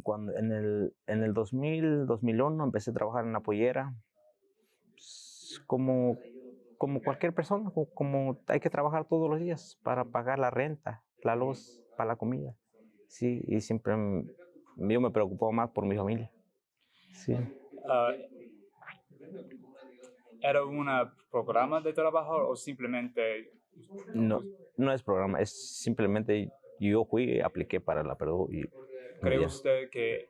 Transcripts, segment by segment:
Cuando en el 2001 empecé a trabajar en la pollera, pues, como cualquier persona, como hay que trabajar todos los días para pagar la renta, la luz, para la comida. Sí, y siempre yo me preocupaba más por mi familia. Sí. Ah, ¿Era un programa de trabajo o simplemente? No, no es programa, es simplemente yo fui, apliqué para la Perdue y me ¿Cree dieron. usted que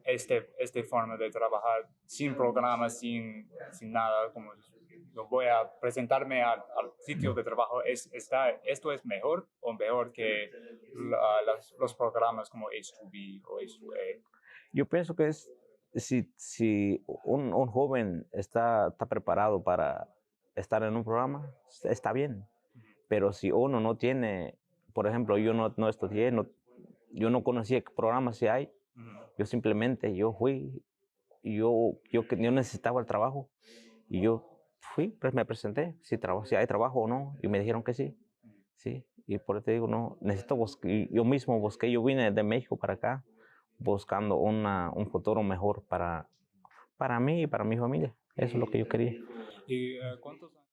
esta forma de trabajar sin programa, sin nada, como yo voy a presentarme al sitio de trabajo, esto es mejor o mejor que los programas como H2B o H2A? Yo pienso que si un joven está preparado para estar en un programa, está bien. Pero si uno no tiene, por ejemplo, yo no estudié, yo no conocía qué programas si hay, yo simplemente yo fui, yo necesitaba el trabajo y yo fui, pues me presenté, si hay trabajo o no, y me dijeron que sí, sí, y por eso te digo, no, necesito buscar, yo mismo busqué, yo vine de México para acá buscando un futuro mejor para mí y para mi familia, eso es lo que yo quería. ¿Y cuántos años?